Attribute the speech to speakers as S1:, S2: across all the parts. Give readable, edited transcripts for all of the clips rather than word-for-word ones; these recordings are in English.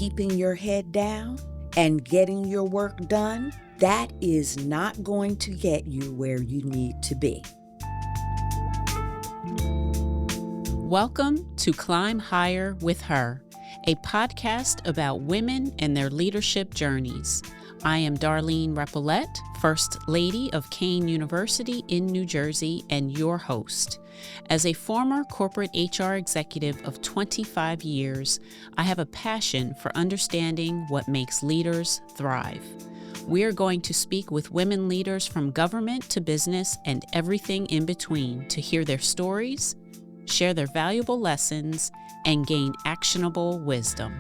S1: keeping your head down and getting your work done, that is not going to get you where you need to be.
S2: Welcome to Climb Higher with Her, a podcast about women and their leadership journeys. I am Darlene Repollette, First Lady of Kean University in New Jersey, and your host. As a former corporate HR executive of 25 years, I have a passion for understanding what makes leaders thrive. We are going to speak with women leaders from government to business and everything in between to hear their stories, share their valuable lessons, and gain actionable wisdom.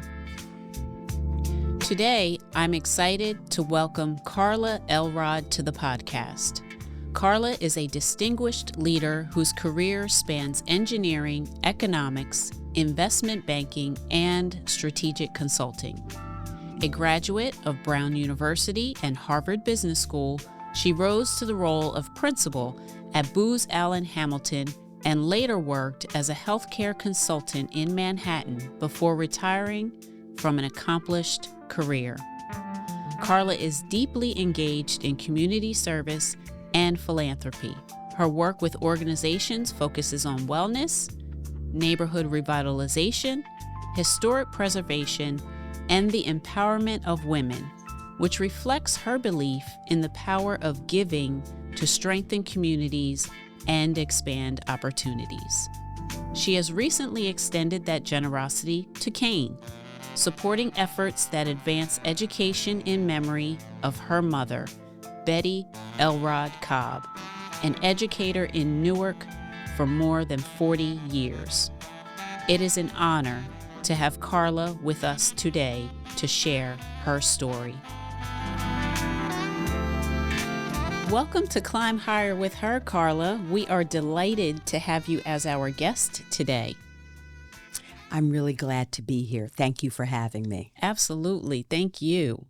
S2: Today, I'm excited to welcome Karla Elrod to the podcast. Karla is a distinguished leader whose career spans engineering, economics, investment banking, and strategic consulting. A graduate of Brown University and Harvard Business School, she rose to the role of principal at Booz Allen Hamilton and later worked as a healthcare consultant in Manhattan before retiring from an accomplished career. Karla is deeply engaged in community service and philanthropy. Her work with organizations focuses on wellness, neighborhood revitalization, historic preservation, and the empowerment of women, which reflects her belief in the power of giving to strengthen communities and expand opportunities. She has recently extended that generosity to Kean, supporting efforts that advance education in memory of her mother, Betty Elrod Cobb, an educator in Newark for more than 40 years. It is an honor to have Karla with us today to share her story. Welcome to Climb Higher with Her, Karla. We are delighted to have you as our guest today.
S1: I'm really glad to be here. Thank you for having me.
S2: Absolutely. Thank you.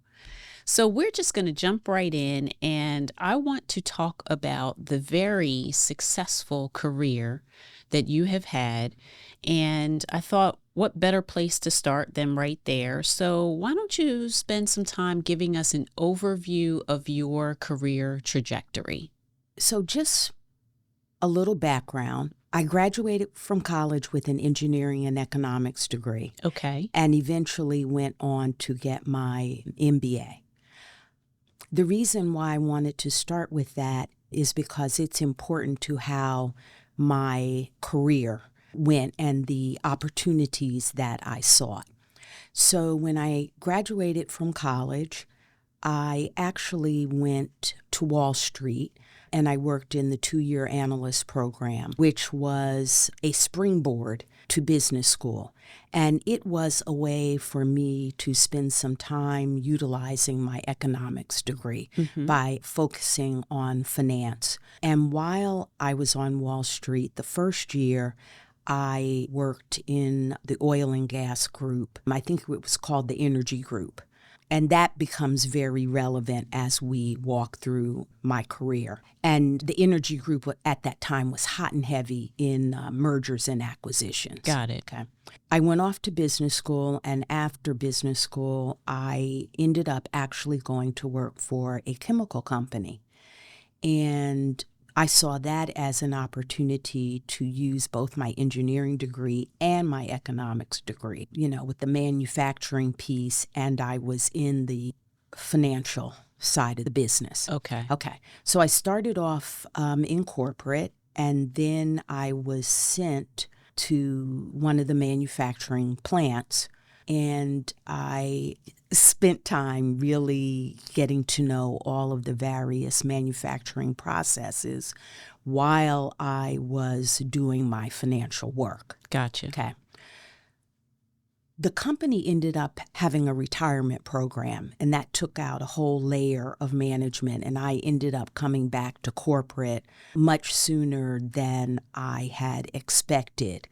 S2: So we're just going to jump right in, and I want to talk about the very successful career that you have had. And I thought, what better place to start than right there? So why don't you spend some time giving us an overview of your career trajectory?
S1: So just a little background. I graduated from college with an engineering and economics degree.
S2: Okay.
S1: And eventually went on to get my MBA. The reason why I wanted to start with that is because it's important to how my career went and the opportunities that I sought. So when I graduated from college, I actually went to Wall Street and I worked in the 2-year analyst program, which was a springboard to business school. And it was a way for me to spend some time utilizing my economics degree by focusing on finance. And while I was on Wall Street, the first year, I worked in the oil and gas group. I think it was called the energy group. And that becomes very relevant as we walk through my career. And the energy group at that time was hot and heavy in mergers and acquisitions.
S2: Got it.
S1: Okay. I went off to business school, and after business school, I ended up actually going to work for a chemical company. And I saw that as an opportunity to use both my engineering degree and my economics degree, with the manufacturing piece, and I was in the financial side of the business.
S2: Okay.
S1: So I started off in corporate, and then I was sent to one of the manufacturing plants, and I spent time really getting to know all of the various manufacturing processes while I was doing my financial work.
S2: Gotcha.
S1: Okay. The company ended up having a retirement program, and that took out a whole layer of management, and I ended up coming back to corporate much sooner than I had expected.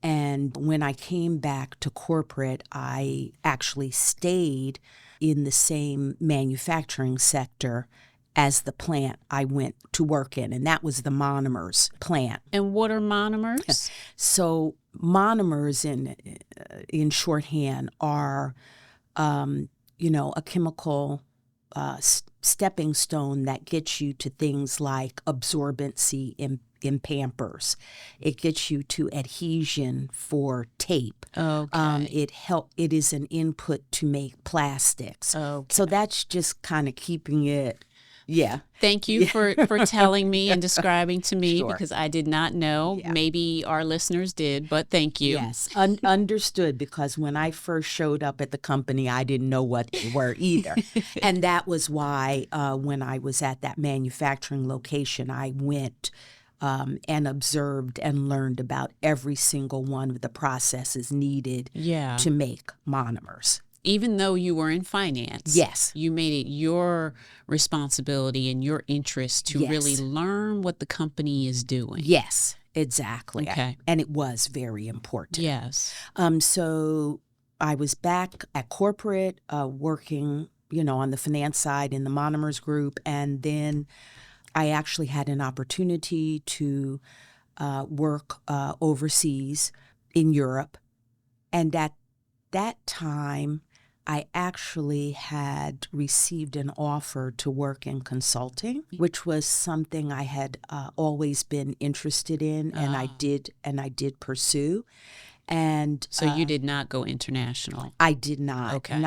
S1: And when I came back to corporate, I actually stayed in the same manufacturing sector as the plant I went to work in, and that was the monomers plant.
S2: And what are monomers?
S1: So monomers in shorthand are a chemical stepping stone that gets you to things like absorbency in Pampers. It gets you to adhesion for tape.
S2: Okay.
S1: It is an input to make plastics.
S2: Okay.
S1: So that's just kind of keeping it. Yeah.
S2: Thank you for telling me and describing to me
S1: Sure.
S2: because I did not know.
S1: Yeah.
S2: Maybe our listeners did, but thank you.
S1: Yes, understood, because when I first showed up at the company, I didn't know what they were either. And that was why when I was at that manufacturing location, I went and observed and learned about every single one of the processes needed
S2: Yeah.
S1: to make monomers.
S2: Even though you were in finance,
S1: Yes.
S2: you made it your responsibility and your interest to
S1: Yes.
S2: really learn what the company is doing.
S1: Yes, exactly.
S2: Okay.
S1: And it was very important.
S2: Yes.
S1: So I was back at corporate working, on the finance side in the monomers group. And then I actually had an opportunity to work overseas in Europe. And at that time, I actually had received an offer to work in consulting, which was something I had always been interested in, and I did pursue. And
S2: So you did not go international.
S1: I did not.
S2: Okay.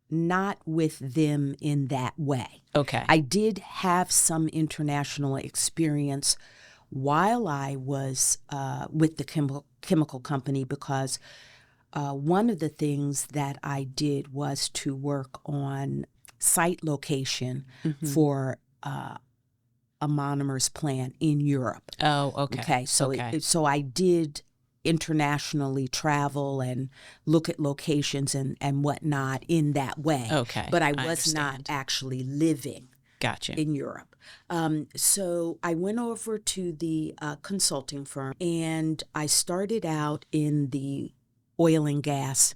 S1: Not with them in that way.
S2: Okay.
S1: I did have some international experience while I was with the chemical company, because one of the things that I did was to work on site location for a monomers plant in Europe.
S2: Oh, okay.
S1: Okay, so I did internationally travel and look at locations and whatnot in that way.
S2: Okay,
S1: But I
S2: I
S1: was not
S2: understand.
S1: actually living
S2: Gotcha.
S1: in Europe. So I went over to the consulting firm, and I started out in the oil and gas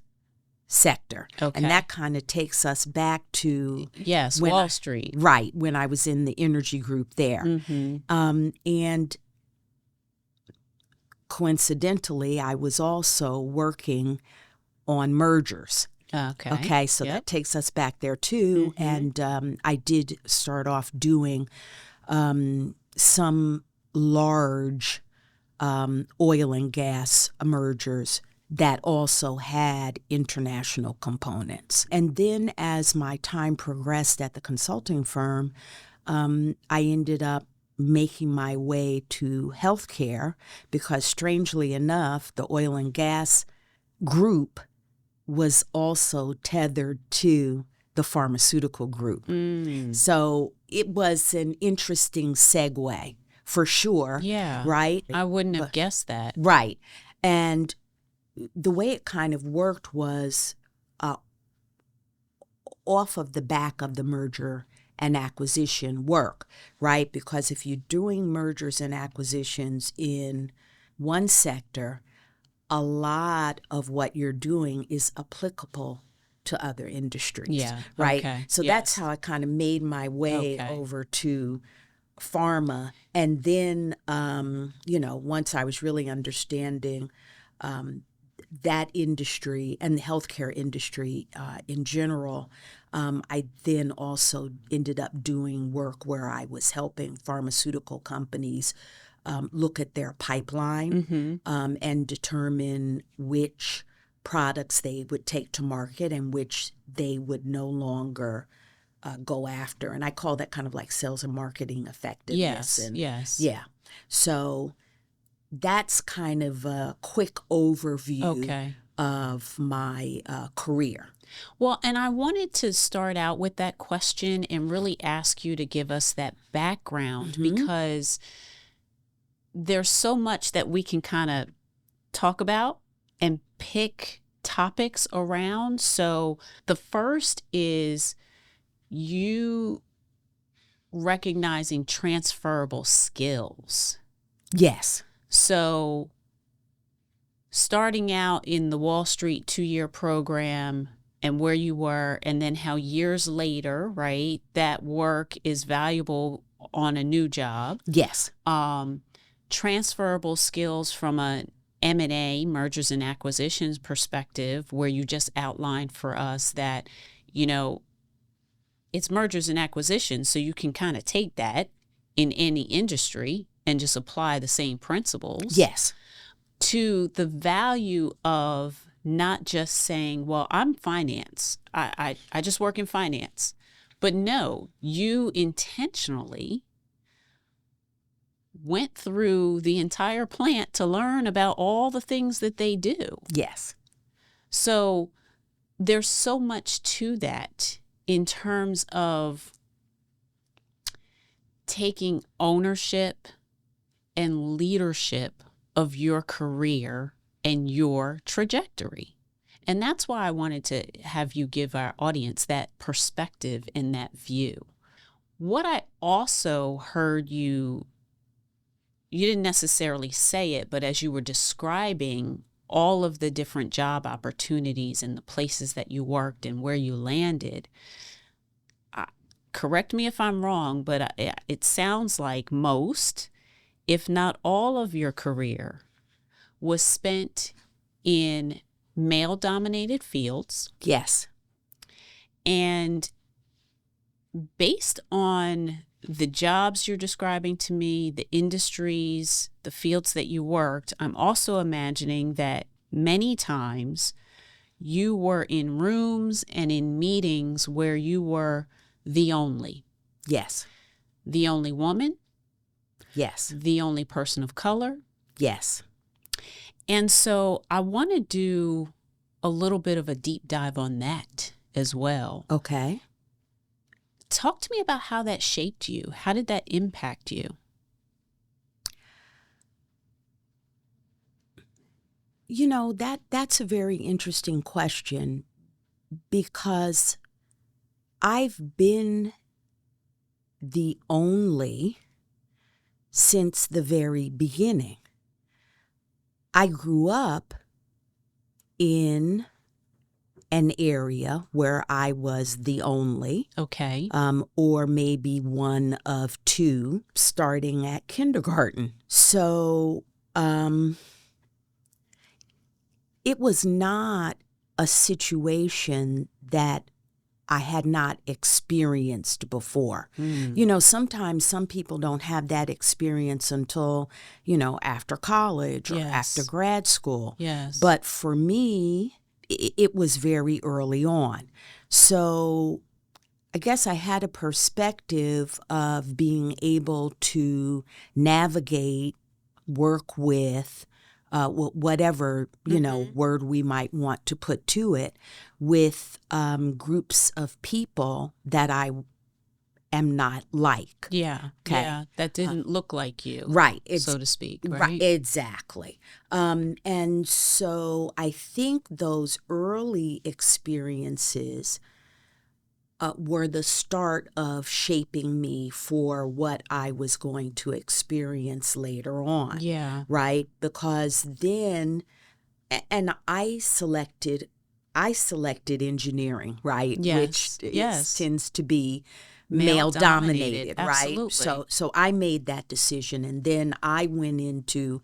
S1: sector.
S2: Okay.
S1: And that kind of takes us back to
S2: Yes,
S1: when
S2: Wall Street.
S1: right, when I was in the energy group there. And coincidentally, I was also working on mergers.
S2: Okay.
S1: Okay, so that takes us back there too. And I did start off doing some large oil and gas mergers that also had international components. And then as my time progressed at the consulting firm, I ended up making my way to healthcare, because strangely enough, the oil and gas group was also tethered to the pharmaceutical group. So it was an interesting segue for sure.
S2: Yeah.
S1: Right?
S2: I wouldn't have guessed that.
S1: Right. And the way it kind of worked was off of the back of the merger and acquisition work, right? Because if you're doing mergers and acquisitions in one sector, a lot of what you're doing is applicable to other industries.
S2: Yeah.
S1: Right.
S2: Okay.
S1: So that's how I kind of made my way over to pharma. And then, once I was really understanding that industry and the healthcare industry in general, I then also ended up doing work where I was helping pharmaceutical companies look at their pipeline and determine which products they would take to market and which they would no longer go after. And I call that kind of like sales and marketing effectiveness.
S2: Yes.
S1: Yeah. So that's kind of a quick overview of my career.
S2: Well, and I wanted to start out with that question and really ask you to give us that background, because there's so much that we can kind of talk about and pick topics around. So the first is you recognizing transferable skills.
S1: Yes.
S2: So starting out in the Wall Street 2-year program and where you were, and then how years later, right, that work is valuable on a new job.
S1: Yes.
S2: Transferable skills from a M&A, mergers and acquisitions perspective, where you just outlined for us that, it's mergers and acquisitions, so you can kind of take that in any industry and just apply the same principles.
S1: Yes.
S2: To the value of not just saying, well, I'm finance. I just work in finance. But no, you intentionally went through the entire plant to learn about all the things that they do.
S1: Yes.
S2: So there's so much to that in terms of taking ownership and leadership of your career and your trajectory. And that's why I wanted to have you give our audience that perspective and that view. What I also heard you didn't necessarily say it, but as you were describing all of the different job opportunities and the places that you worked and where you landed, correct me if I'm wrong, but it sounds like most, if not all of your career was spent in male-dominated fields.
S1: Yes.
S2: And based on the jobs you're describing to me, the industries, the fields that you worked, I'm also imagining that many times you were in rooms and in meetings where you were the only.
S1: Yes.
S2: The only woman.
S1: Yes.
S2: The only person of color.
S1: Yes.
S2: And so I want to do a little bit of a deep dive on that as well.
S1: Okay.
S2: Talk to me about how that shaped you. How did that impact you?
S1: That's a very interesting question, because I've been the only since the very beginning. I grew up in an area where I was the only.
S2: Okay.
S1: Or maybe one of two starting at kindergarten. So it was not a situation that I had not experienced before. Sometimes some people don't have that experience until, after college or after grad school.
S2: Yes.
S1: But for me, it was very early on. So I guess I had a perspective of being able to navigate, work with, whatever, word we might want to put to it, with groups of people that I am not like.
S2: Yeah.
S1: Okay.
S2: Yeah. That didn't look like you.
S1: Right.
S2: So to speak.
S1: Right. Exactly. And so I think those early experiences were the start of shaping me for what I was going to experience later on.
S2: Yeah.
S1: Right? Because then, and I selected engineering, right?
S2: Yes.
S1: Which tends to be male dominated, right?
S2: Absolutely.
S1: So I made that decision, and then I went into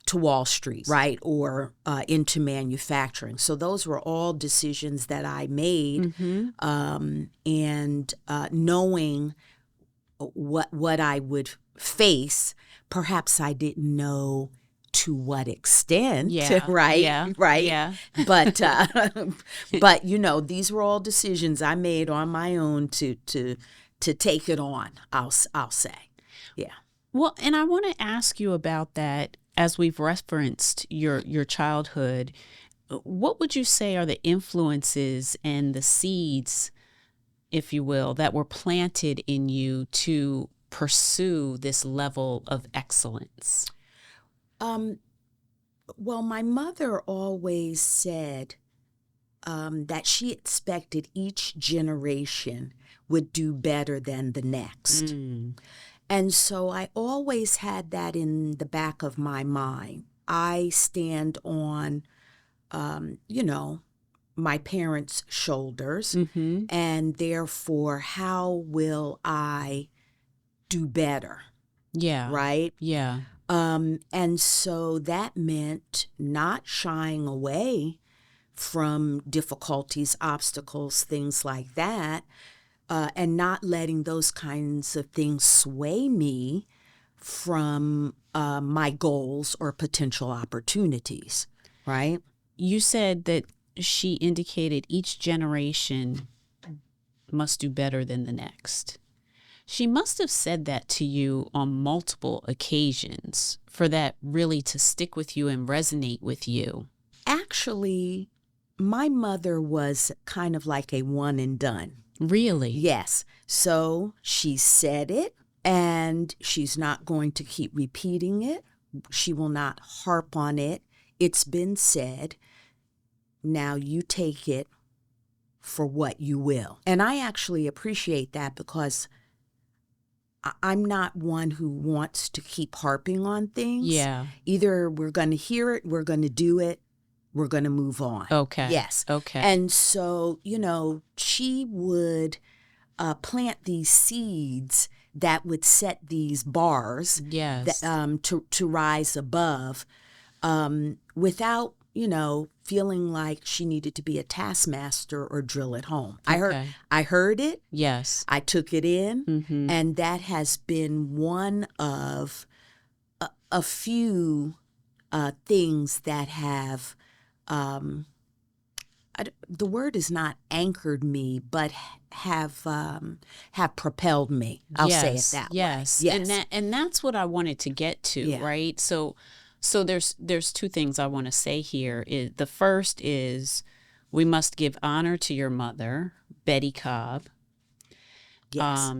S1: to Wall Street, right, or into manufacturing. So those were all decisions that I made, and knowing what I would face. Perhaps I didn't know to what extent, right?
S2: Yeah.
S1: Right.
S2: Yeah.
S1: But these were all decisions I made on my own to take it on. I'll say, yeah.
S2: Well, and I want to ask you about that. As we've referenced your childhood, what would you say are the influences and the seeds, if you will, that were planted in you to pursue this level of excellence?
S1: Well, my mother always said that she expected each generation would do better than the next. And so I always had that in the back of my mind. I stand on, my parents' shoulders, and therefore, how will I do better?
S2: Yeah.
S1: Right?
S2: Yeah.
S1: And so that meant not shying away from difficulties, obstacles, things like that, and not letting those kinds of things sway me from my goals or potential opportunities, right?
S2: You said that she indicated each generation must do better than the next. She must have said that to you on multiple occasions for that really to stick with you and resonate with you.
S1: Actually, my mother was kind of like a one and done.
S2: Really?
S1: Yes. So she said it, and she's not going to keep repeating it. She will not harp on it. It's been said. Now you take it for what you will. And I actually appreciate that because I'm not one who wants to keep harping on things.
S2: Yeah.
S1: Either we're going to hear it, we're going to do it, we're going to move on.
S2: Okay.
S1: Yes.
S2: Okay.
S1: And so, she would plant these seeds that would set these bars
S2: Yes.
S1: that, to rise above without, feeling like she needed to be a taskmaster or drill it home.
S2: Okay.
S1: I heard it.
S2: Yes.
S1: I took it in,
S2: Mm-hmm.
S1: and that has been one of a few things that have, the word is not anchored me, but have propelled me. I'll say it that way.
S2: Yes. And that's what I wanted to get to,
S1: Yeah.
S2: right? So there's two things I want to say here. The first is we must give honor to your mother, Betty Cobb.
S1: Yes.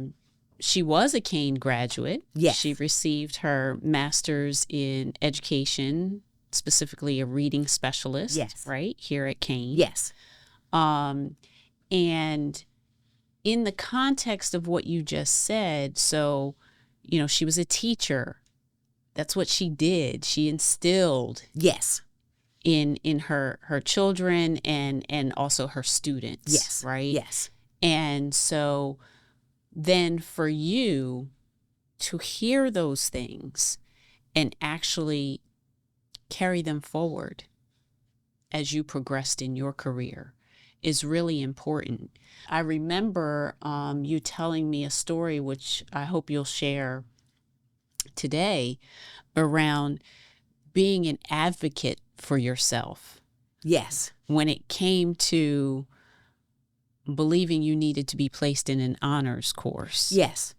S2: She was a Kean graduate.
S1: Yes.
S2: She received her master's in education, specifically a reading specialist,
S1: Yes.
S2: right, here at Kean.
S1: Yes.
S2: And in the context of what you just said, so, she was a teacher. That's what she did. She instilled
S1: Yes.
S2: in her children and also her students.
S1: Yes.
S2: Right?
S1: Yes.
S2: And so then for you to hear those things and actually carry them forward as you progressed in your career is really important. I remember you telling me a story, which I hope you'll share today, around being an advocate for yourself.
S1: Yes.
S2: When it came to believing you needed to be placed in an honors course.
S1: Yes.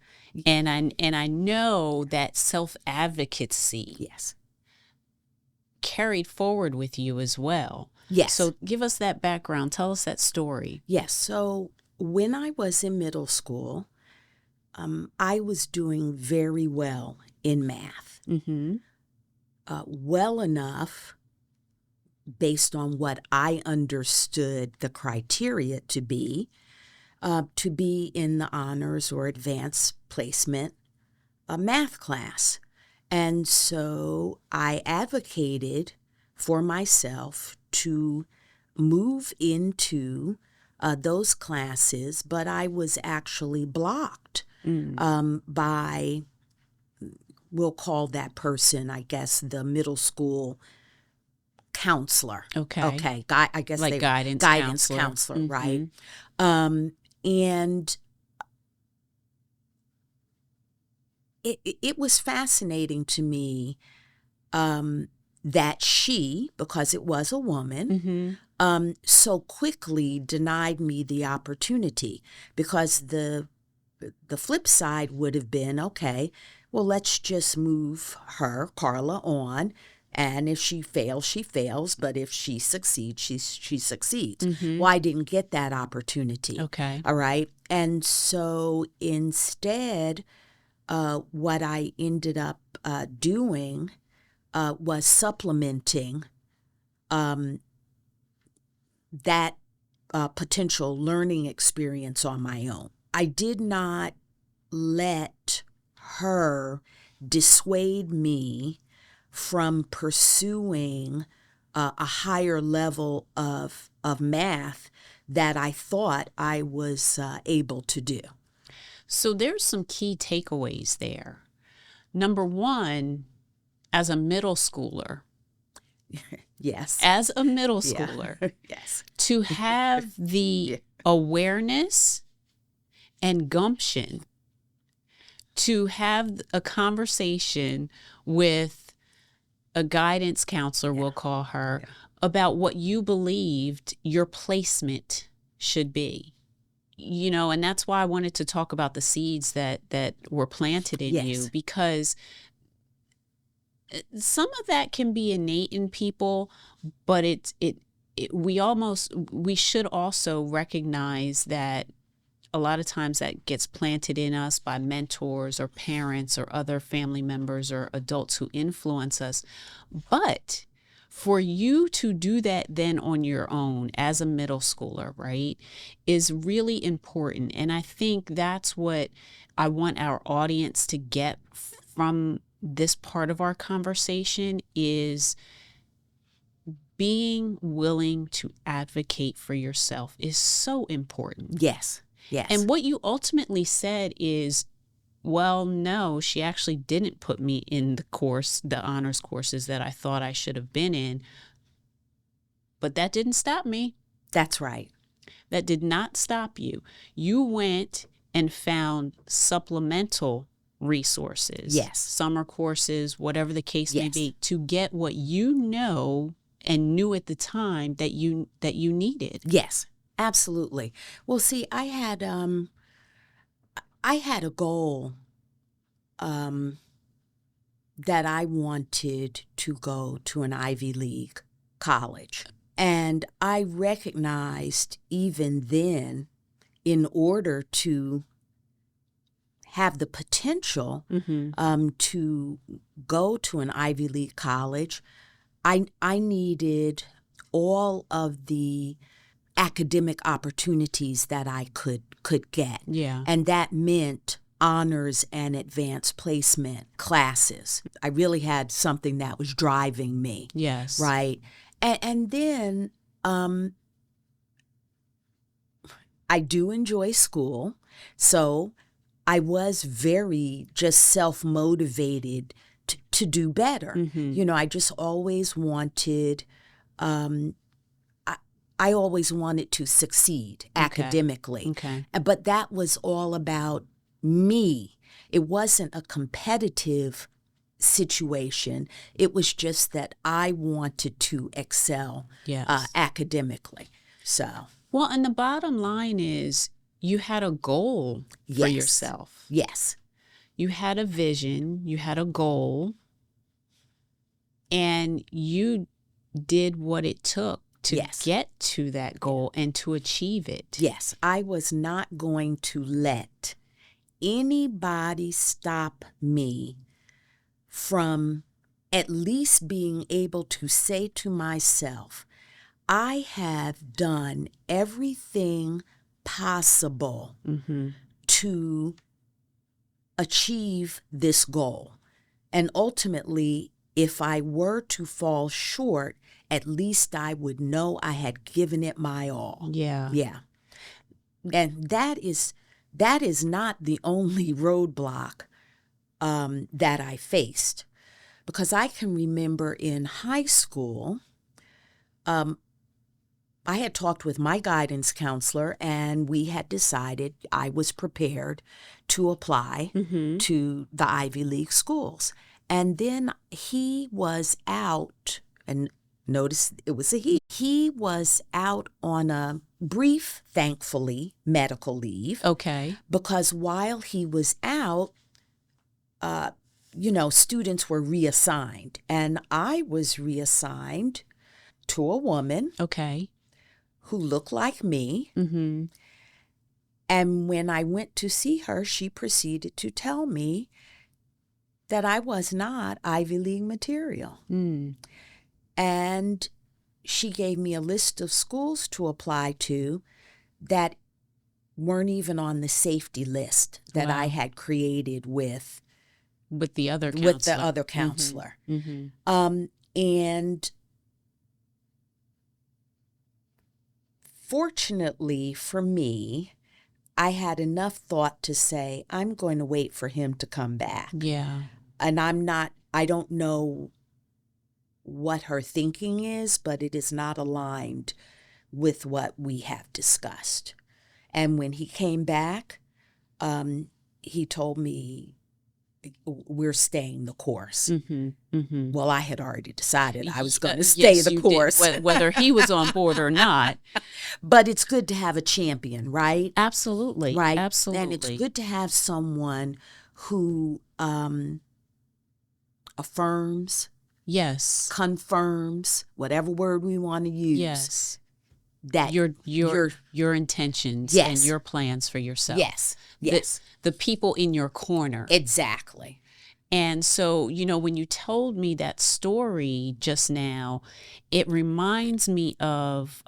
S2: And I know that self-advocacy
S1: Yes.
S2: carried forward with you as well.
S1: Yes.
S2: So give us that background. Tell us that story.
S1: Yes. So when I was in middle school, I was doing very well in math.
S2: Mm-hmm.
S1: Well enough, based on what I understood the criteria to be in the honors or advanced placement math class. And so I advocated for myself to move into those classes, but I was actually blocked by, we'll call that person, I guess, the middle school counselor.
S2: Okay.
S1: Okay. I guess
S2: Like guidance
S1: counselor,
S2: Mm-hmm.
S1: right? And it was fascinating to me that she, because it was a woman,
S2: Mm-hmm.
S1: so quickly denied me the opportunity, because the flip side would have been, okay, well, let's just move her, Karla, on. And if she fails, she fails. But if she succeeds, she succeeds.
S2: Mm-hmm.
S1: Well, I didn't get that opportunity.
S2: Okay.
S1: All right. And so instead, what I ended up doing was supplementing that potential learning experience on my own. I did not let her dissuade me from pursuing a higher level of math that I thought I was able to do.
S2: So there's some key takeaways there. Number one, as a middle schooler,
S1: Yes.
S2: as a middle
S1: Yeah.
S2: schooler,
S1: Yes.
S2: to have the
S1: Yeah.
S2: awareness and gumption to have a conversation with a guidance counselor, we'll call her, about what you believed your placement should be. You know, and that's why I wanted to talk about the seeds that were planted in you, because some of that can be innate in people, but we should also recognize that a lot of times that gets planted in us by mentors or parents or other family members or adults who influence us. But for you to do that then on your own as a middle schooler, right, is really important. And I think that's what I want our audience to get from this part of our conversation, is being willing to advocate for yourself is so important.
S1: Yes. Yes.
S2: And what you ultimately said is, well, no, she actually didn't put me in the honors courses that I thought I should have been in. But that didn't stop me.
S1: That's right.
S2: That did not stop you. You went and found supplemental resources.
S1: Yes.
S2: Summer courses, whatever the case may
S1: Yes.
S2: be, to get what you know and knew at the time that you needed.
S1: Yes, absolutely. Well, see, I had a goal that I wanted to go to an Ivy League college. And I recognized even then, in order to have the potential to go to an Ivy League college, I needed all of the academic opportunities that I could get.
S2: Yeah.
S1: And that meant honors and advanced placement classes. I really had something that was driving me.
S2: Yes.
S1: Right. And then I do enjoy school. So I was very just self-motivated to do better. You know, I just always wanted, I always wanted to succeed academically.
S2: Okay.
S1: But that was all about me. It wasn't a competitive situation. It was just that I wanted to excel academically. So.
S2: Well, and the bottom line is you had a goal for yourself.
S1: Yes.
S2: You had a vision, you had a goal, and you did what it took to get to that goal and to achieve it.
S1: Yes. I was not going to let anybody stop me from at least being able to say to myself, I have done everything possible to achieve this goal. And ultimately, if I were to fall short, at least I would know I had given it my all.
S2: Yeah.
S1: Yeah. And that is not the only roadblock that I faced. Because I can remember in high school, I had talked with my guidance counselor, and we had decided I was prepared to apply to the Ivy League schools. And then he was out, and notice it was a he. He was out on a brief, thankfully, medical leave.
S2: Okay.
S1: Because while he was out, students were reassigned. And I was reassigned to a woman.
S2: Okay.
S1: Who looked like me. And when I went to see her, she proceeded to tell me that I was not Ivy League material. And she gave me a list of schools to apply to that weren't even on the safety list that I had created with
S2: the other
S1: counselor. And fortunately for me, I had enough thought to say, I'm going to wait for him to come back.
S2: Yeah.
S1: And I I don't know what her thinking is, but it is not aligned with what we have discussed. And when he came back, he told me we're staying the course.
S2: Mm-hmm, mm-hmm.
S1: Well, I had already decided I was going to stay
S2: yes,
S1: the course.
S2: Whether he was on board or not.
S1: But it's good to have a champion, right?
S2: Absolutely.
S1: Right.
S2: Absolutely.
S1: And it's good to have someone who affirms,
S2: yes,
S1: confirms, whatever word we want to use.
S2: yes,
S1: That
S2: your intentions
S1: yes.
S2: and your plans for yourself.
S1: Yes. Yes.
S2: The people in your corner.
S1: Exactly.
S2: And so, when you told me that story just now, it reminds me of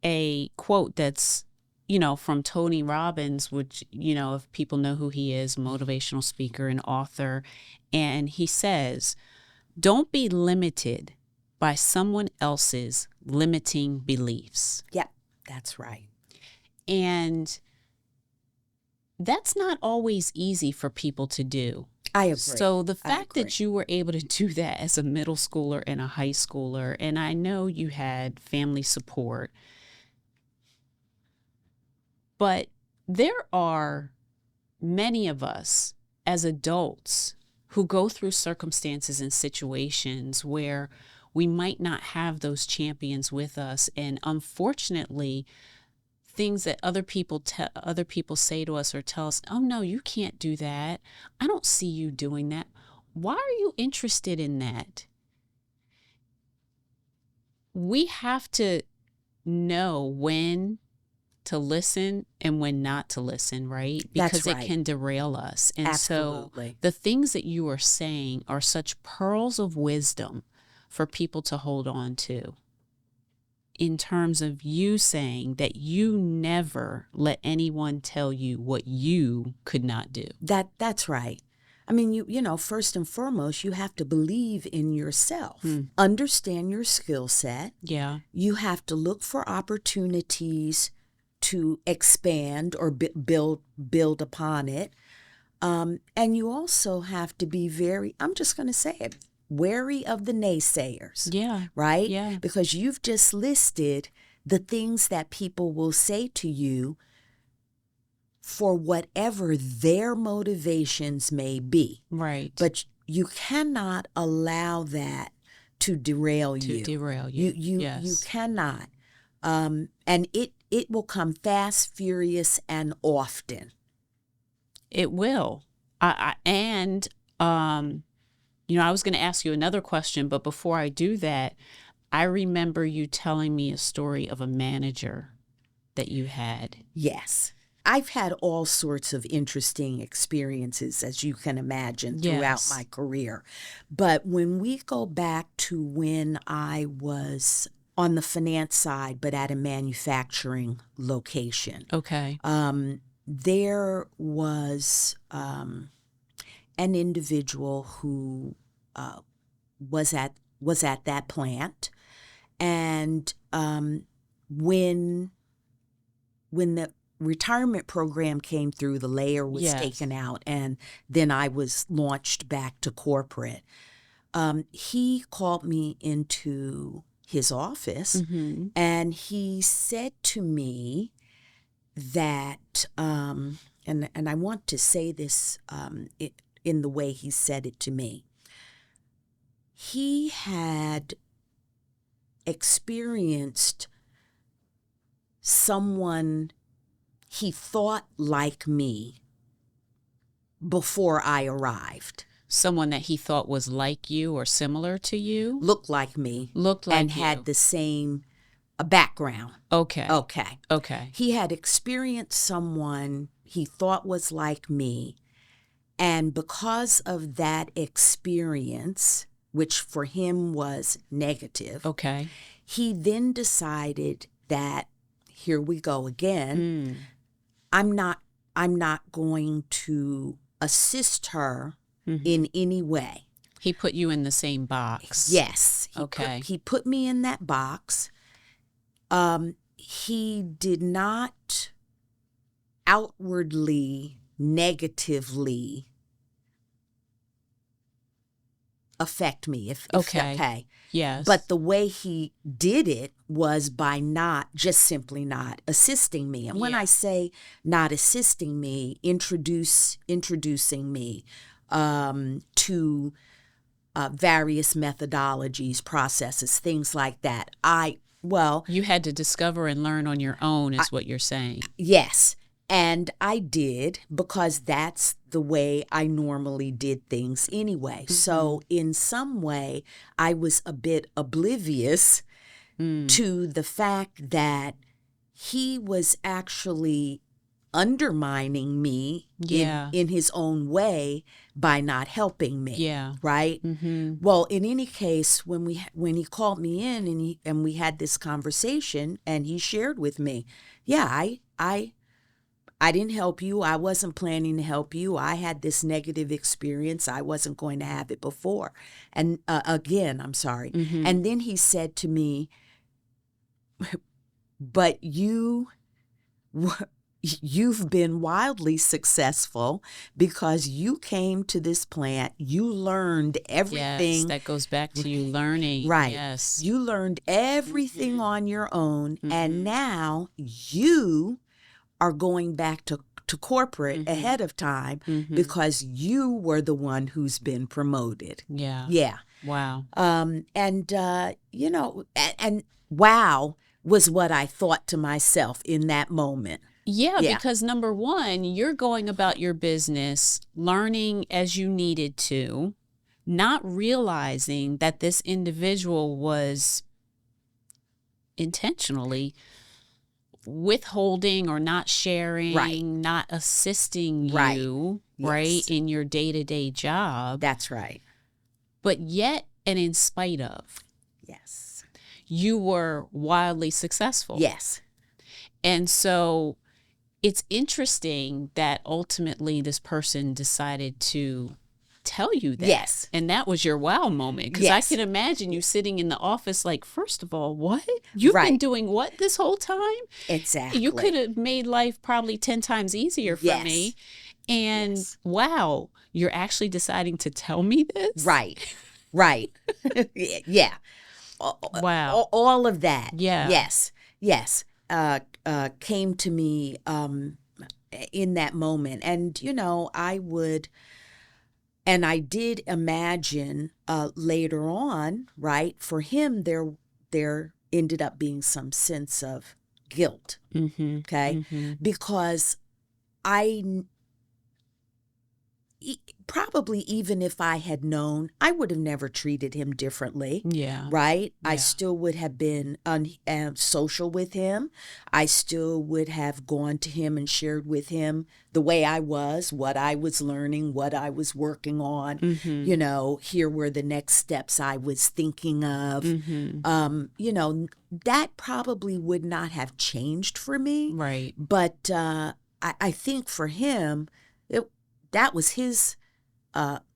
S2: a quote that's, from Tony Robbins, which, if people know who he is, motivational speaker and author. And he says, don't be limited by someone else's limiting beliefs.
S1: Yep, that's right.
S2: And that's not always easy for people to do.
S1: I agree.
S2: So the fact that you were able to do that as a middle schooler and a high schooler, and I know you had family support, but there are many of us as adults who go through circumstances and situations where we might not have those champions with us. And unfortunately, things that other people say to us or tell us, oh, no, you can't do that. I don't see you doing that. Why are you interested in that? We have to know when to listen and when not to listen, right? Because
S1: That's right.
S2: It can derail us. And
S1: Absolutely.
S2: So the things that you are saying are such pearls of wisdom for people to hold on to, in terms of you saying that you never let anyone tell you what you could not do.
S1: That's right. I mean, you first and foremost, you have to believe in yourself, understand your skill set.
S2: Yeah.
S1: You have to look for opportunities to expand or build upon it. And you also have to be very, I'm just going to say it, wary of the naysayers.
S2: Yeah.
S1: Right?
S2: Yeah.
S1: Because you've just listed the things that people will say to you for whatever their motivations may be.
S2: Right.
S1: But you cannot allow that to derail you.
S2: Yes.
S1: You cannot. And it will come fast, furious, and often.
S2: It will. I was going to ask you another question, but before I do that, I remember you telling me a story of a manager that you had.
S1: Yes. I've had all sorts of interesting experiences, as you can imagine, throughout my career. But when we go back to when I was on the finance side, but at a manufacturing location.
S2: Okay.
S1: There was an individual who was at that plant, and when the retirement program came through, the layer was taken out, and then I was launched back to corporate. He called me into his office, and he said to me that, and I want to say this in the way he said it to me. He had experienced someone he thought like me before I arrived.
S2: Someone that he thought was like you or similar to you?
S1: Looked like me. And had the same background.
S2: Okay.
S1: He had experienced someone he thought was like me, and because of that experience, which for him was negative, he then decided that, here we go again, I'm not going to assist her in any way.
S2: He put you in the same box.
S1: Yes. He put me in that box. He did not outwardly negatively affect me. If
S2: Okay.
S1: okay.
S2: Yes.
S1: But the way he did it was by just simply not assisting me. And when I say not assisting me, introducing me to various methodologies, processes, things like that.
S2: You had to discover and learn on your own is what you're saying.
S1: Yes. And I did, because that's the way I normally did things anyway.
S2: Mm-hmm.
S1: So in some way, I was a bit oblivious to the fact that he was actually undermining me in his own way by not helping me.
S2: Yeah.
S1: Right?
S2: Mm-hmm.
S1: Well, in any case, when he called me in and we had this conversation, and he shared with me, I didn't help you. I wasn't planning to help you. I had this negative experience. I wasn't going to have it before. And again, I'm sorry.
S2: Mm-hmm.
S1: And then he said to me, but you've been wildly successful because you came to this plant, you learned everything.
S2: Yes, that goes back to you learning.
S1: Right.
S2: Yes.
S1: You learned everything on your own, and now you are going back to corporate ahead of time because you were the one who's been promoted.
S2: Yeah.
S1: Yeah.
S2: Wow.
S1: And wow was what I thought to myself in that moment.
S2: Yeah, because number one, you're going about your business, learning as you needed to, not realizing that this individual was intentionally withholding or not sharing, not assisting you, right, in your day-to-day job.
S1: That's right.
S2: But yet, and in spite of,
S1: yes,
S2: you were wildly successful.
S1: Yes.
S2: And so it's interesting that ultimately this person decided to tell you that.
S1: Yes.
S2: And that was your wow moment. Because I can imagine you sitting in the office like, first of all, what? You've been doing what this whole time?
S1: Exactly.
S2: You could have made life probably 10 times easier for me. And wow, you're actually deciding to tell me this?
S1: Right. Right. Yeah.
S2: Wow.
S1: All of that.
S2: Yeah.
S1: Yes. Yes. Came to me in that moment. And, I did imagine later on, right, for him, there ended up being some sense of guilt, okay? Because probably even if I had known, I would have never treated him differently.
S2: Yeah.
S1: Right?
S2: Yeah.
S1: I still would have been social with him. I still would have gone to him and shared with him the way I was, what I was learning, what I was working on. Here were the next steps I was thinking of. That probably would not have changed for me.
S2: Right.
S1: But I think for him, that was his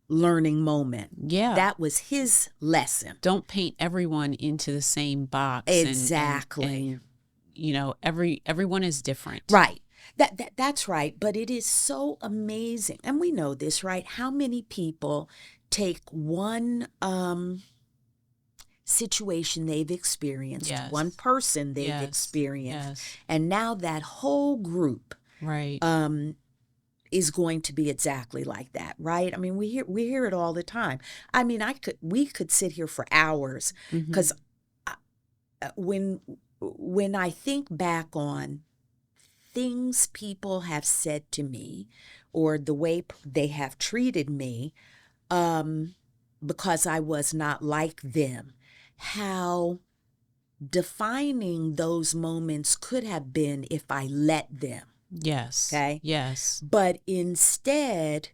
S1: learning moment.
S2: Yeah.
S1: That was his lesson.
S2: Don't paint everyone into the same box.
S1: Exactly.
S2: And everyone is different.
S1: Right. That's right. But it is so amazing. And we know this, right? How many people take one situation they've experienced, one person they've experienced, and now that whole group is going to be exactly like that, right? I mean, we hear it all the time. I mean, we could sit here for hours because when I think back on things people have said to me or the way they have treated me, because I was not like them, how defining those moments could have been if I let them.
S2: Yes.
S1: Okay.
S2: Yes.
S1: But instead,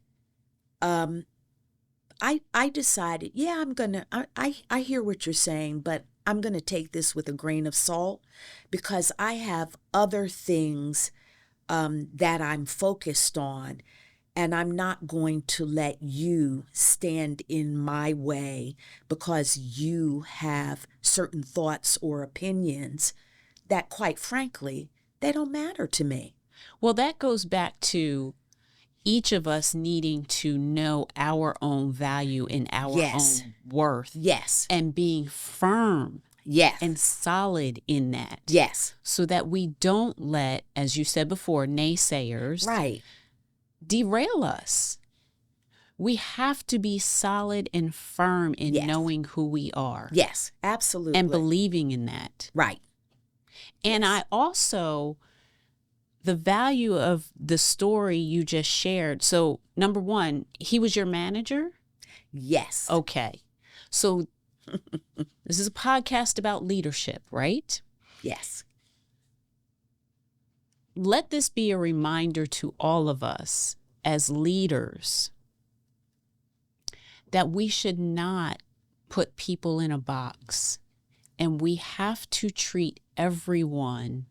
S1: I decided, I hear what you're saying, but I'm gonna take this with a grain of salt because I have other things that I'm focused on, and I'm not going to let you stand in my way because you have certain thoughts or opinions that, quite frankly, they don't matter to me.
S2: Well, that goes back to each of us needing to know our own value and our
S1: Yes.
S2: own worth.
S1: Yes.
S2: And being firm
S1: Yes.
S2: and solid in that.
S1: Yes.
S2: So that we don't let, as you said before, naysayers
S1: Right.
S2: derail us. We have to be solid and firm in
S1: Yes.
S2: knowing who we are.
S1: Yes. Absolutely.
S2: And believing in that.
S1: Right.
S2: And
S1: Yes.
S2: I also, the value of the story you just shared. So, number one, he was your manager?
S1: Yes.
S2: Okay. So, this is a podcast about leadership, right?
S1: Yes.
S2: Let this be a reminder to all of us as leaders that we should not put people in a box, and we have to treat everyone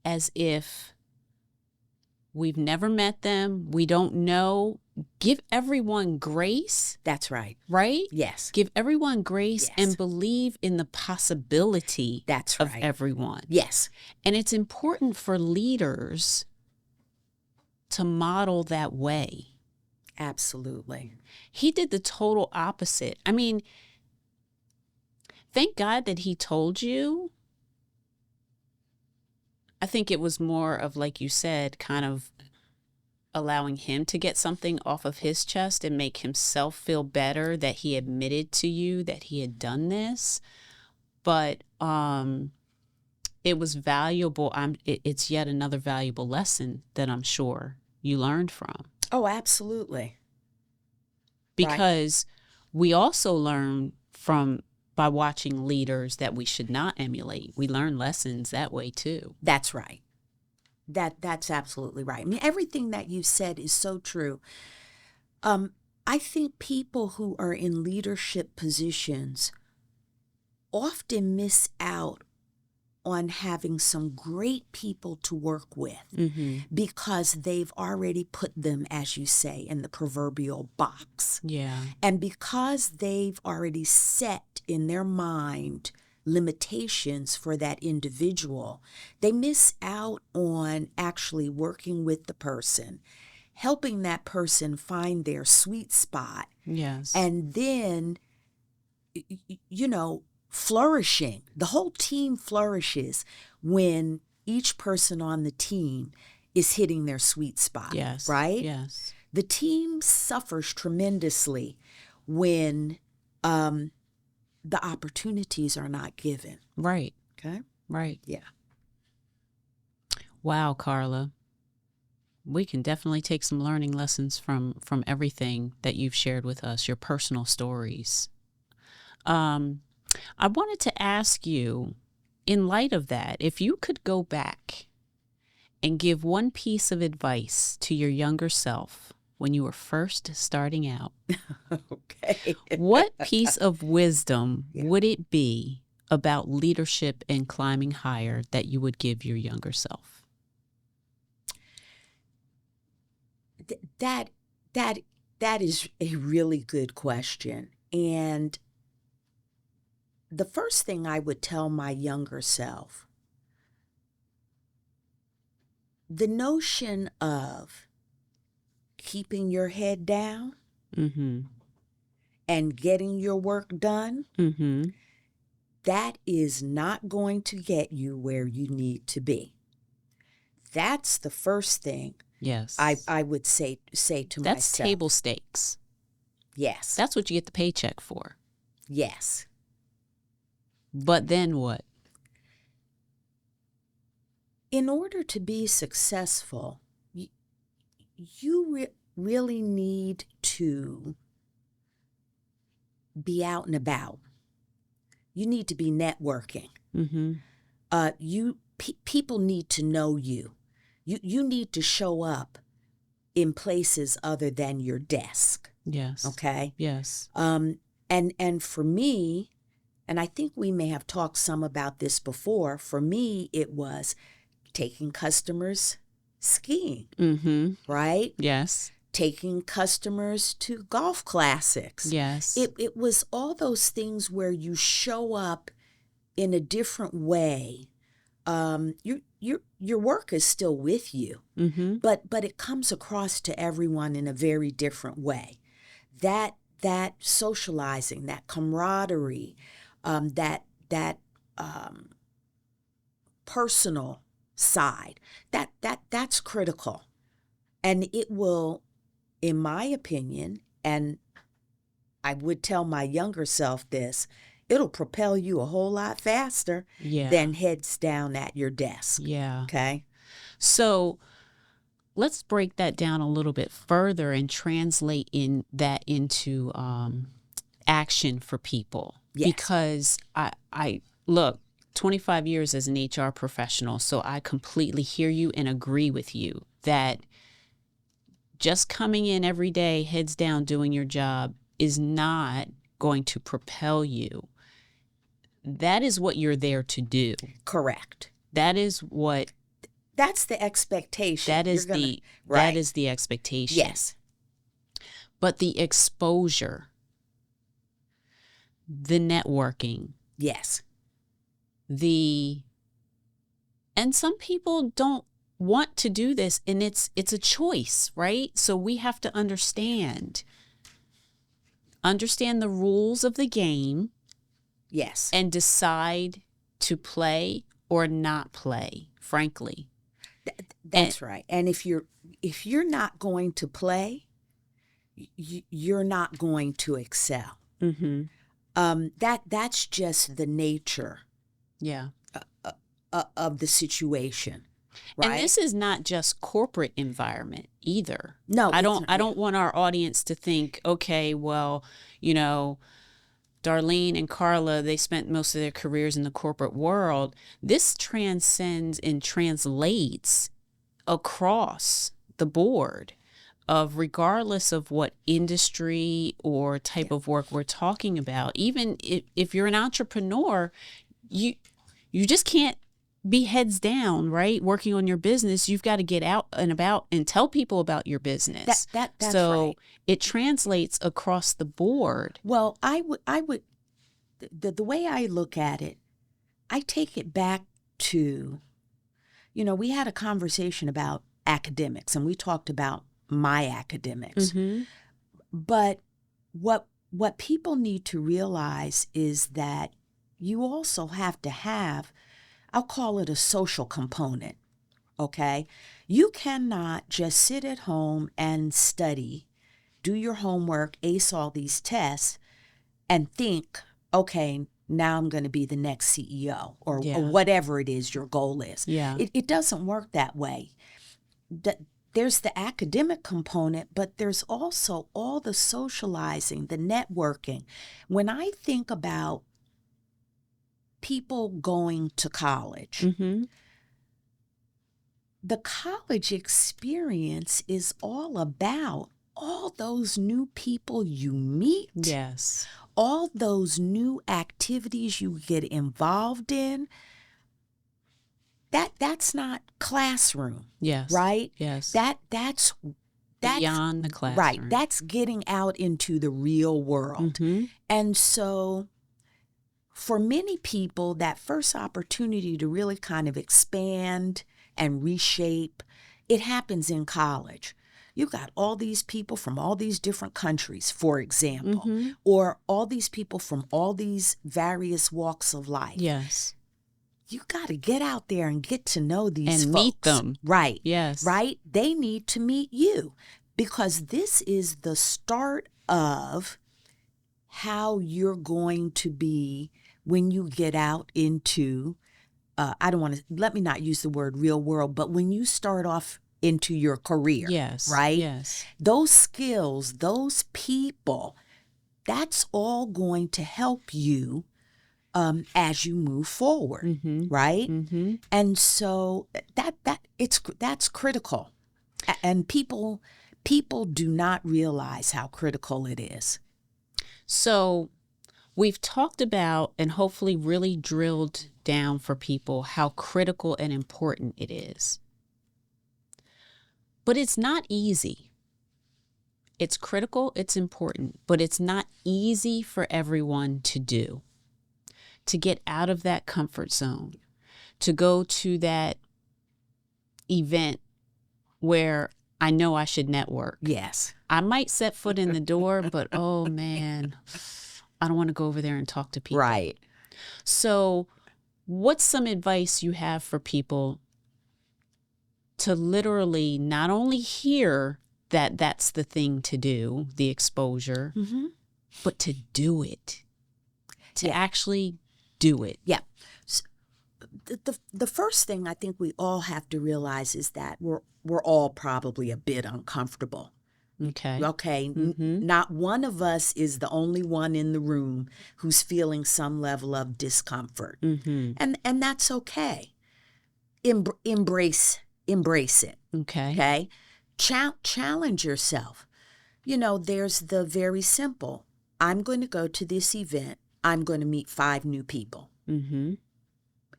S2: as if we've never met them, we don't know. Give everyone grace.
S1: That's right.
S2: Right?
S1: Yes.
S2: Give everyone grace.
S1: Yes.
S2: And believe in the possibility
S1: That's
S2: of
S1: right.
S2: everyone.
S1: Yes.
S2: And it's important for leaders to model that way.
S1: Absolutely.
S2: He did the total opposite. I mean, thank God that he told you. I think it was more of, like you said, kind of allowing him to get something off of his chest and make himself feel better that he admitted to you that he had done this. But it was valuable. It's yet another valuable lesson that I'm sure you learned from.
S1: Oh, absolutely.
S2: Because we also learn by watching leaders that we should not emulate. We learn lessons that way too.
S1: That's right. That's absolutely right. I mean, everything that you said is so true. I think people who are in leadership positions often miss out on having some great people to work with because they've already put them, as you say, in the proverbial box.
S2: Yeah.
S1: And because they've already set in their mind limitations for that individual, they miss out on actually working with the person, helping that person find their sweet spot.
S2: Yes.
S1: And then, flourishing. The whole team flourishes when each person on the team is hitting their sweet spot.
S2: Yes.
S1: Right?
S2: Yes.
S1: The team suffers tremendously when the opportunities are not given.
S2: Right.
S1: Okay?
S2: Right.
S1: Yeah.
S2: Wow, Karla. We can definitely take some learning lessons from everything that you've shared with us, your personal stories. I wanted to ask you, in light of that, if you could go back and give one piece of advice to your younger self when you were first starting out,
S1: Okay.
S2: what piece of wisdom would it be about leadership and climbing higher that you would give your younger self?
S1: That is a really good question. And the first thing I would tell my younger self, the notion of keeping your head down and getting your work done, that is not going to get you where you need to be. That's the first thing.
S2: Yes.
S1: I would say to myself.
S2: That's table stakes.
S1: Yes.
S2: That's what you get the paycheck for.
S1: Yes.
S2: But then what?
S1: In order to be successful, you really need to be out and about. You need to be networking. People need to know you. You need to show up in places other than your desk.
S2: Yes.
S1: Okay?
S2: Yes.
S1: And for me, and I think we may have talked some about this before, for me it was taking customers skiing. Right?
S2: Yes.
S1: Taking customers to golf classics.
S2: Yes.
S1: It was all those things where you show up in a different way your work is still with you,
S2: Mm-hmm.
S1: but it comes across to everyone in a very different way. That socializing, that camaraderie, that personal side, that's critical, and it will, in my opinion, and I would tell my younger self this, it'll propel you a whole lot faster
S2: Yeah.
S1: than heads down at your desk.
S2: Yeah.
S1: Okay?
S2: So let's break that down a little bit further and translate into action for people.
S1: Yes.
S2: Because I look, 25 years as an HR professional, so I completely hear you and agree with you that just coming in every day, heads down, doing your job is not going to propel you. That is what you're there to do.
S1: Correct.
S2: That is what.
S1: That's the expectation.
S2: That is
S1: right.
S2: That is the expectation.
S1: Yes.
S2: But the exposure, the networking,
S1: Yes.
S2: and some people don't want to do this, and it's a choice, right? So we have to understand the rules of the game.
S1: Yes.
S2: And decide to play or not play, frankly.
S1: That's right. And if you're not going to play, you're not going to excel.
S2: Mm-hmm.
S1: That's just the nature.
S2: Yeah.
S1: Of the situation, right?
S2: And this is not just corporate environment either.
S1: No,
S2: I don't want our audience to think, okay, well, Darlene and Karla, they spent most of their careers in the corporate world. This transcends and translates across the board of regardless of what industry or type of work we're talking about. Even if you're an entrepreneur, you just can't be heads down, right? Working on your business, you've got to get out and about and tell people about your business.
S1: That's
S2: so
S1: right.
S2: It translates across the board.
S1: Well, I would the way I look at it, I take it back to, we had a conversation about academics, and we talked about my academics.
S2: Mm-hmm.
S1: But what people need to realize is that you also have to have, I'll call it a social component, okay? You cannot just sit at home and study, do your homework, ace all these tests, and think, okay, now I'm going to be the next CEO or whatever it is your goal is.
S2: Yeah.
S1: It doesn't work that way. There's the academic component, but there's also all the socializing, the networking. When I think about people going to college,
S2: Mm-hmm.
S1: the college experience is all about all those new people you meet.
S2: Yes.
S1: All those new activities you get involved in. That's not classroom.
S2: Yes.
S1: Right?
S2: Yes.
S1: That's
S2: beyond the classroom.
S1: Right. That's getting out into the real world.
S2: Mm-hmm.
S1: And so for many people, that first opportunity to really kind of expand and reshape, it happens in college. You've got all these people from all these different countries, for example,
S2: Mm-hmm.
S1: or all these people from all these various walks of life.
S2: Yes.
S1: You got to get out there and get to know these
S2: and
S1: folks.
S2: meet them.
S1: Right.
S2: Yes.
S1: Right? They need to meet you, because this is the start of how you're going to be when you get out into, let me not use the word real world, but when you start off into your career.
S2: Yes.
S1: Right?
S2: Yes.
S1: Those skills, those people, that's all going to help you as you move forward.
S2: Mm-hmm.
S1: Right?
S2: Mm-hmm.
S1: And so that's critical. And people do not realize how critical it is.
S2: So we've talked about and hopefully really drilled down for people how critical and important it is. But it's not easy. It's critical, it's important, but it's not easy for everyone to do. To get out of that comfort zone, to go to that event where I know I should network.
S1: Yes.
S2: I might set foot in the door, but oh man, I don't want to go over there and talk to people.
S1: Right.
S2: So what's some advice you have for people to literally not only hear that that's the thing to do, the exposure, but to do it, to actually do it?
S1: Yeah. So the first thing I think we all have to realize is that we're all probably a bit uncomfortable.
S2: Okay.
S1: Okay. Not one of us is the only one in the room who's feeling some level of discomfort. And that's okay. Embrace it.
S2: Okay.
S1: Challenge yourself. There's the very simple. I'm going to go to this event. I'm going to meet 5 new people.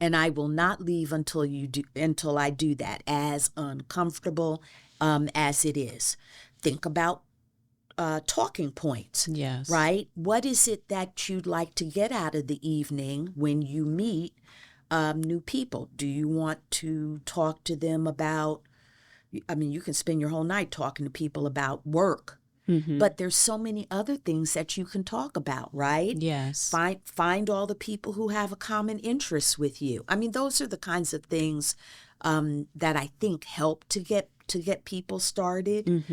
S1: And I will not leave until I do that, as uncomfortable as it is. Think about talking points.
S2: Yes.
S1: Right? What is it that you'd like to get out of the evening when you meet new people? Do you want to talk to them about, you can spend your whole night talking to people about work, but there's so many other things that you can talk about, right?
S2: Yes.
S1: Find all the people who have a common interest with you. Those are the kinds of things that I think help to get people started.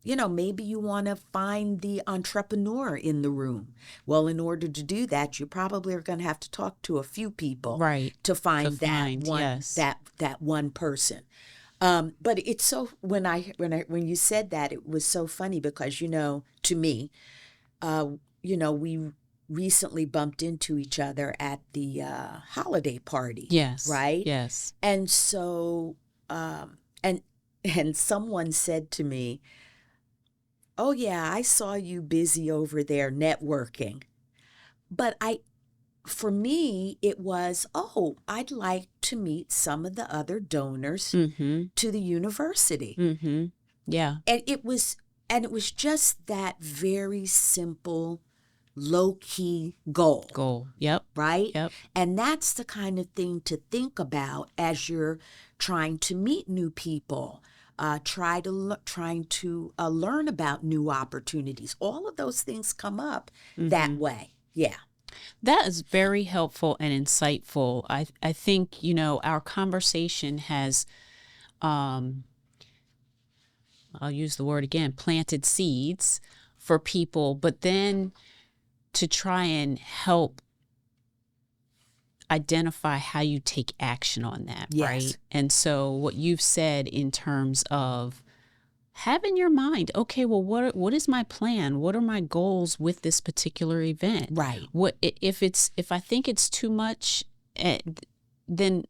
S1: Maybe you want to find the entrepreneur in the room. Well, in order to do that, you probably are going to have to talk to a few people,
S2: right,
S1: to find
S2: yes,
S1: that one person. But it's so, when you said that, it was so funny because, to me, we recently bumped into each other at the holiday party.
S2: Yes.
S1: Right?
S2: Yes.
S1: And so, and someone said to me, "Oh yeah, I saw you busy over there networking." But for me, it was, I'd like to meet some of the other donors to the university.
S2: Yeah.
S1: And it was just that very simple, low-key goal.
S2: Yep.
S1: Right?
S2: Yep.
S1: And that's the kind of thing to think about as you're trying to meet new people, trying to learn about new opportunities. All of those things come up that way. Yeah.
S2: That is very helpful and insightful. I think, our conversation has, I'll use the word again, planted seeds for people, but then to try and help identify how you take action on that,
S1: Yes.
S2: right? And so what you've said in terms of have in your mind, okay, well, what is my plan? What are my goals with this particular event?
S1: Right.
S2: What if I think it's too much, then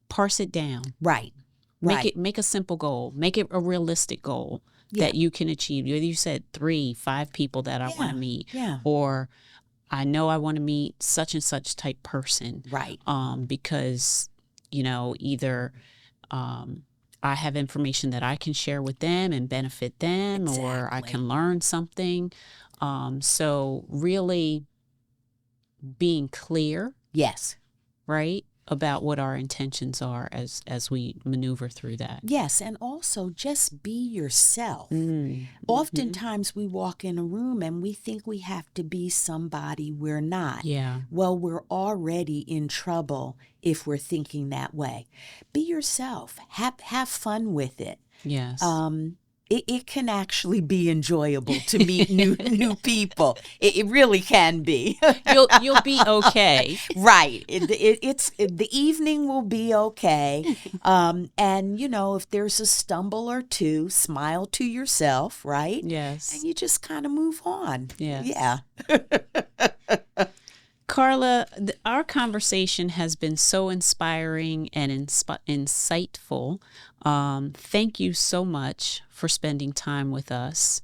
S2: parse it down.
S1: Right.
S2: Make a simple goal. Make it a realistic goal that you can achieve. You said 3, 5 people that I want to meet.
S1: Yeah.
S2: Or I know I want to meet such and such type person.
S1: Right.
S2: Because, either I have information that I can share with them and benefit them,
S1: Exactly.
S2: or I can learn something. So really being clear.
S1: Yes.
S2: Right? About what our intentions are as we maneuver through that.
S1: Yes, and also just be yourself. Oftentimes we walk in a room and we think we have to be somebody we're not.
S2: Yeah.
S1: Well, we're already in trouble if we're thinking that way. Be yourself. Have fun with it.
S2: Yes.
S1: It can actually be enjoyable to meet new people. It really can be.
S2: You'll be okay.
S1: Right. The evening will be okay. And if there's a stumble or two, smile to yourself, right?
S2: Yes.
S1: And you just kind of move on.
S2: Yes.
S1: Yeah.
S2: Karla, our conversation has been so inspiring and insightful. Thank you so much for spending time with us.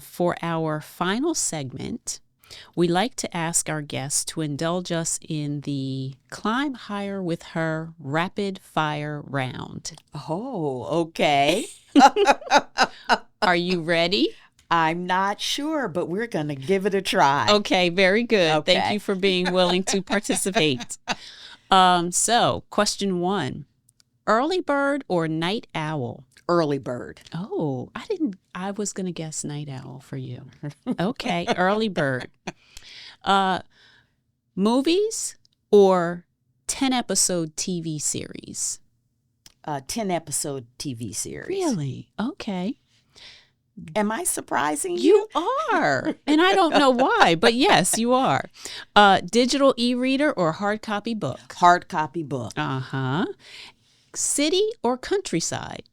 S2: For our final segment, we like to ask our guests to indulge us in the Climb Higher with Her rapid fire round.
S1: Oh, okay.
S2: Are you ready?
S1: I'm not sure, but we're going to give it a try.
S2: Okay, very good.
S1: Okay.
S2: Thank you for being willing to participate. So, question 1. Early bird or night owl?
S1: Early bird.
S2: Oh, I was going to guess night owl for you. Okay, early bird. Movies or 10-episode TV series?
S1: 10-episode TV series.
S2: Really? Okay.
S1: Am I surprising
S2: You are. And I don't know why, but yes, you are. Digital e-reader or hard copy book?
S1: Hard copy book.
S2: Uh-huh. City or countryside?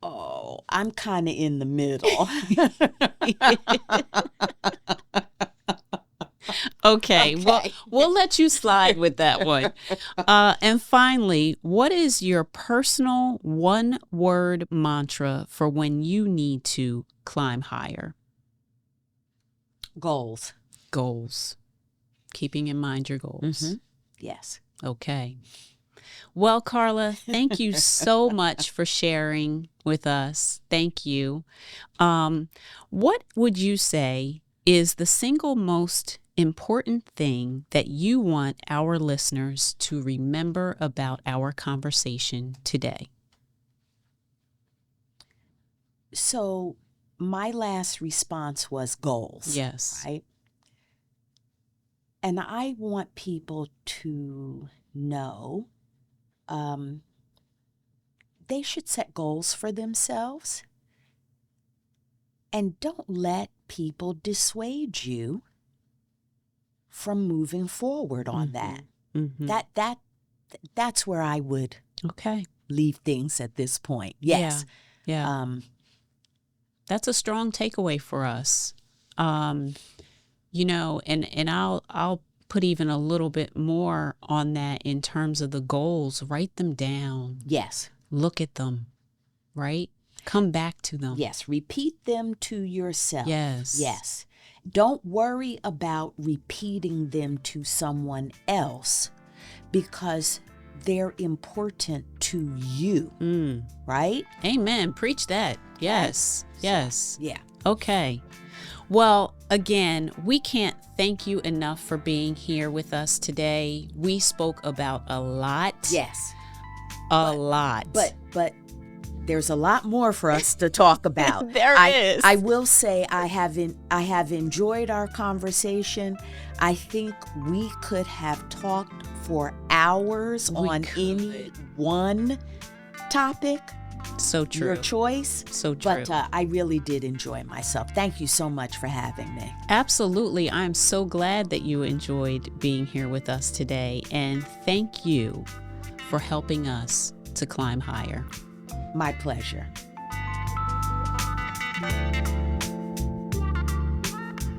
S1: Oh, I'm kind of in the middle.
S2: Okay, well, we'll let you slide with that one. And finally, what is your personal one-word mantra for when you need to climb higher?
S1: Goals.
S2: Goals. Keeping in mind your goals.
S1: Mm-hmm. Yes.
S2: Okay. Well, Karla, thank you so much for sharing with us. Thank you. What would you say is the single most important thing that you want our listeners to remember about our conversation today?
S1: So my last response was goals.
S2: Yes.
S1: Right? And I want people to know they should set goals for themselves and don't let people dissuade you from moving forward on that.
S2: Mm-hmm.
S1: That's where I would leave things at this point. Yes.
S2: Yeah. That's a strong takeaway for us. And I'll put even a little bit more on that in terms of the goals. Write them down.
S1: Yes.
S2: Look at them, right? Come back to them.
S1: Yes. Repeat them to yourself.
S2: Yes.
S1: Yes. Don't worry about repeating them to someone else because they're important to you, right?
S2: Amen. Preach that. Yes. Yes.
S1: Yeah.
S2: Okay. Well, again, we can't thank you enough for being here with us today. We spoke about a lot.
S1: Yes.
S2: A lot.
S1: But there's a lot more for us to talk about.
S2: There is.
S1: I will say I have enjoyed our conversation. I think we could have talked for hours on any one topic.
S2: So true.
S1: Your choice.
S2: So true.
S1: But I really did enjoy myself. Thank you so much for having me.
S2: Absolutely. I'm so glad that you enjoyed being here with us today. And thank you for helping us to climb higher.
S1: My pleasure.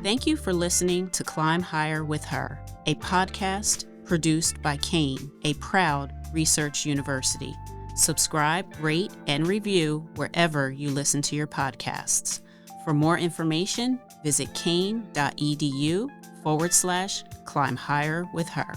S2: Thank you for listening to Climb Higher with Her, a podcast produced by Kean, a proud research university. Subscribe, rate, and review wherever you listen to your podcasts. For more information, visit kean.edu/climb higher with her.